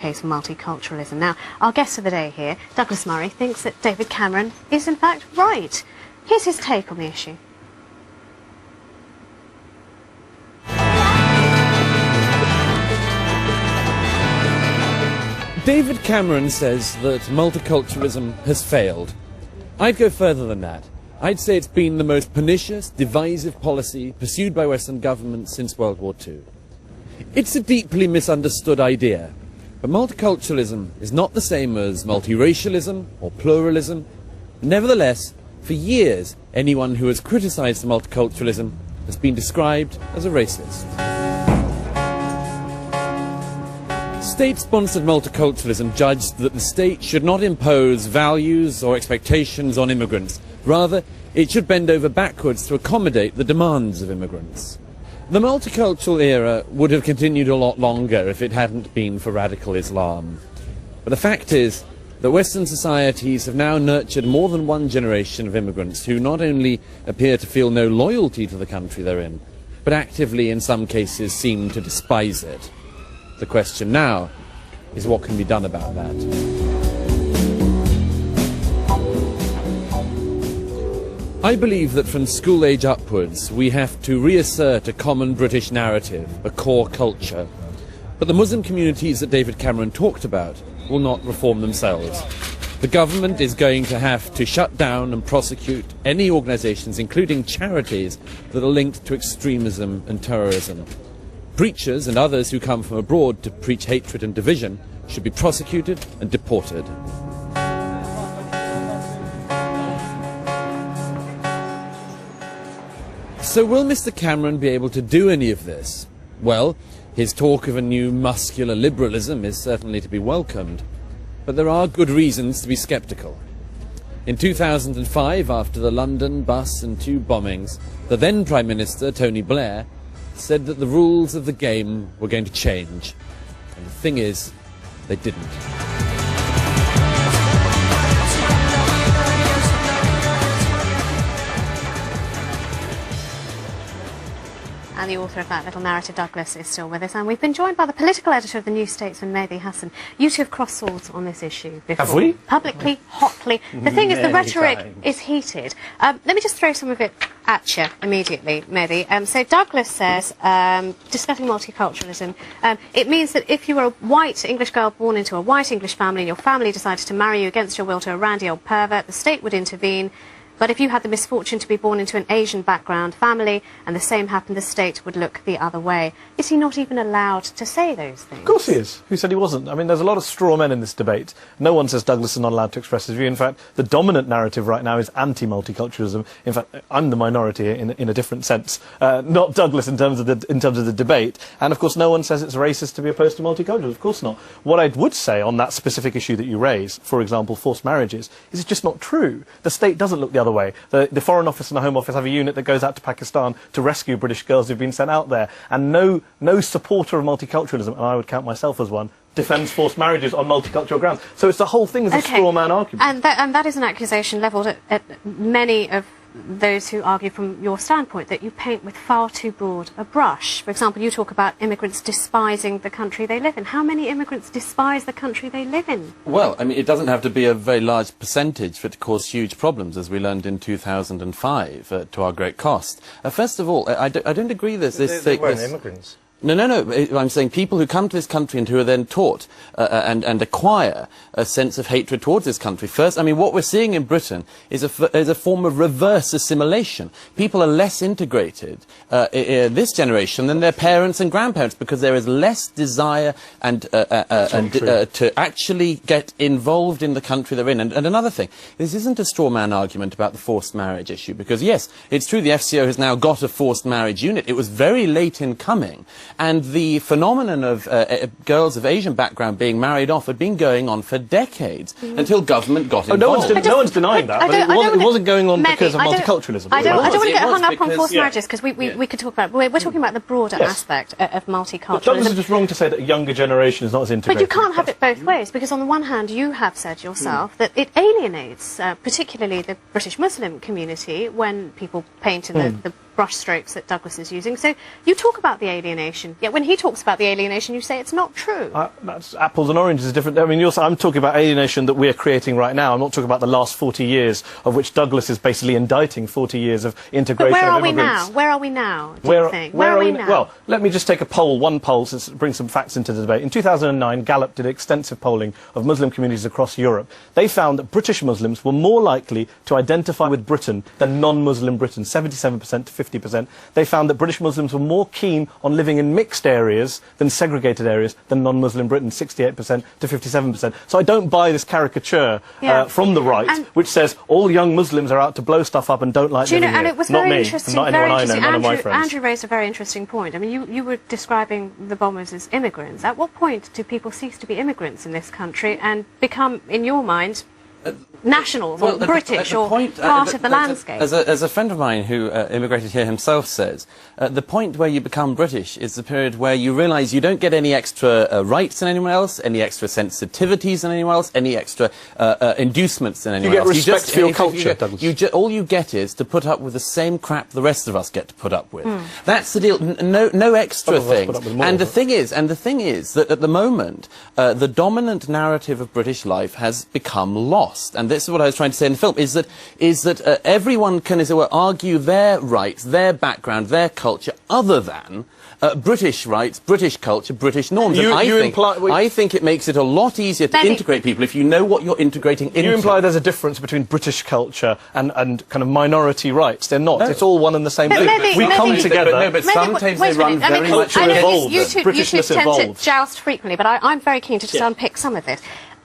case of multiculturalism. Now, our guest of the day here, Douglas Murray, thinks that David Cameron is in fact right. Here's his take on the issue. David Cameron says that multiculturalism has failed. I'd go further than that. I'd say it's been the most pernicious, divisive policy pursued by Western governments since World War II. It's a deeply misunderstood idea, but multiculturalism is not the same as multiracialism or pluralism. Nevertheless, for years, anyone who has criticised multiculturalism has been described as a racist. State-sponsored multiculturalism judged that the state should not impose values or expectations on immigrants. Rather, it should bend over backwards to accommodate the demands of immigrants. The multicultural era would have continued a lot longer if it hadn't been for radical Islam. But the fact is that Western societies have now nurtured more than one generation of immigrants who not only appear to feel no loyalty to the country they're in, but actively, in some cases, seem to despise it. The question now is what can be done about that. I believe that from school age upwards we have to reassert a common British narrative, a core culture. But the Muslim communities that David Cameron talked about will not reform themselves. The government is going to have to shut down and prosecute any organisations, including charities, that are linked to extremism and terrorism. Preachers and others who come from abroad to preach hatred and division should be prosecuted and deported. So will Mr. Cameron be able to do any of this? Well, his talk of a new muscular liberalism is certainly to be welcomed, but there are good reasons to be sceptical. In 2005, after the London bus and tube bombings, the then Prime Minister, Tony Blair, said that the rules of the game were going to change. And the thing is, they didn't. And the author of that little narrative, Douglas, is still with us. And we've been joined by the political editor of the new Statesman, Medhi Hasan. You two have crossed swords on this issue before. Have we? Publicly, hotly. The thing is, the rhetoric is heated. Let me just throw some of it at you immediately, Medhi. So Douglas says, discussing multiculturalism, it means that if you were a white English girl born into a white English family and your family decided to marry you against your will to a randy old pervert, the state would intervene. But if you had the misfortune to be born into an Asian background family and the same happened, the state would look the other way. Is he not even allowed to say those things? Of course he is. Who said he wasn't? I mean, there's a lot of straw men in this debate. No one says Douglas is not allowed to express his view. In fact, the dominant narrative right now is anti-multiculturalism. In fact, I'm the minority in a different sense, not Douglas in terms of the debate. And of course, no one says it's racist to be opposed to multiculturalism. Of course not. What I would say on that specific issue that you raise, for example, forced marriages, is it's just not true. The state doesn't look the other way. The Foreign Office and the Home Office have a unit that goes out to Pakistan to rescue British girls who've been sent out there. And no supporter of multiculturalism, and I would count myself as one, defends forced marriages on multicultural grounds. So it's the whole thing is a straw man argument. And that is an accusation levelled at many of those who argue from your standpoint that you paint with far too broad a brush. For example, you talk about immigrants despising the country they live in. How many immigrants despise the country they live in? Well, I mean, it doesn't have to be a very large percentage for it to cause huge problems, as we learned in 2005, to our great cost. First of all, I don't agree that They weren't immigrants. No. I'm saying people who come to this country and who are then taught and acquire a sense of hatred towards this country. First, I mean, what we're seeing in Britain is a form of reverse assimilation. People are less integrated this generation than their parents and grandparents because there is less desire to actually get involved in the country they're in. And another thing, this isn't a straw man argument about the forced marriage issue because, yes, it's true the FCO has now got a forced marriage unit. It was very late in coming. And the phenomenon of girls of Asian background being married off had been going on for decades until government got involved. No one's denying that, but it wasn't going on because of multiculturalism. I don't want to get hung up on forced marriages because we could talk about... We're talking about the broader aspect of multiculturalism. But Douglas is just wrong to say that a younger generation is not as integrated. But you can't have it both ways because on the one hand you have said yourself that it alienates particularly the British Muslim community when people paint in the brushstrokes that Douglas is using. So you talk about the alienation, yet when he talks about the alienation, you say it's not true. That's apples and oranges is different. I mean, I'm talking about alienation that we're creating right now. I'm not talking about the last 40 years, of which Douglas is basically indicting 40 years of integration but where of are immigrants. We now? Where are we now, do you think? Where are we now? Well, let me just take one poll to bring some facts into the debate. In 2009, Gallup did extensive polling of Muslim communities across Europe. They found that British Muslims were more likely to identify with Britain than non-Muslim Britain, 77% to 50%. They found that British Muslims were more keen on living in mixed areas than segregated areas than non-Muslim Britain, 68% to 57%. So I don't buy this caricature from the right, which says all young Muslims are out to blow stuff up and don't like living here. And it was not very me, interesting. not anyone I know, none of my friends. Andrew raised a very interesting point. I mean, you were describing the bombers as immigrants. At what point do people cease to be immigrants in this country and become, in your mind, nationals or British or part of the landscape? As a friend of mine who immigrated here himself says, the point where you become British is the period where you realise you don't get any extra rights than anyone else, any extra sensitivities than anyone else, any extra inducements than anyone else. You get respect for your culture, Douglas. All you get is to put up with the same crap the rest of us get to put up with. That's the deal. No extra things. And the thing is that at the moment, the dominant narrative of British life has become lost. And this is what I was trying to say in the film, is that everyone can, as it were, argue their rights, their background, their culture, other than British rights, British culture, British norms. I think it makes it a lot easier to integrate people if you know what you're integrating into. You imply there's a difference between British culture and kind of minority rights. They're not. No. It's all one and the same thing. We come together. But sometimes they run very much evolved. You two tend to joust frequently, but I'm very keen to just unpick some of this.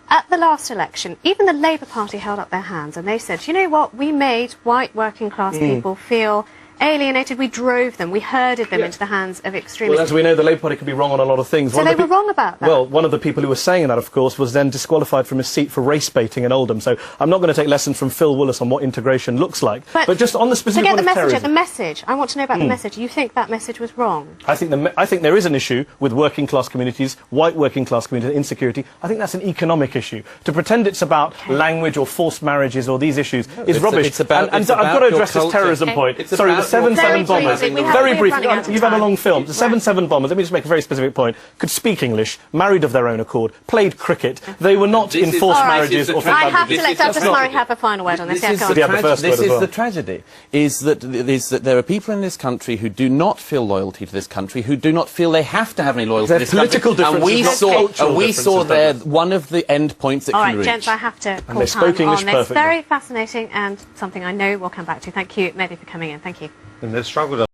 At the last election, even the Labour Party held up their hands and they said, you know what, we made white working class people feel alienated, we drove them, we herded them into the hands of extremists. Well, as we know, the Labour Party could be wrong on a lot of things. So they were wrong about that? Well, one of the people who was saying that, of course, was then disqualified from his seat for race baiting in Oldham. So I'm not going to take lessons from Phil Willis on what integration looks like. But just on the specific one of terrorism. The message, I want to know about the message. You think that message was wrong? I think there is an issue with working class communities, white working class communities, insecurity. I think that's an economic issue. To pretend it's about language or forced marriages or these issues is rubbish. And I've got to address this terrorism point. Sorry, the 7/7 bombers. Very briefly, you've had a long film. The 7/7 bombers, let me just make a very specific point, could speak English, married of their own accord, played cricket. They were not in forced marriages or I have to let Douglas Murray have a final word on this. This is the tragedy, is that there are people in this country who do not feel loyalty to this country, who do not feel they have to have any loyalty to this country. And we saw there one of the end points that can reach. All right, gents, I have to call time on this. Very fascinating and something I know we'll come back to. Thank you, Medhi, for coming in. Thank you. And the struggle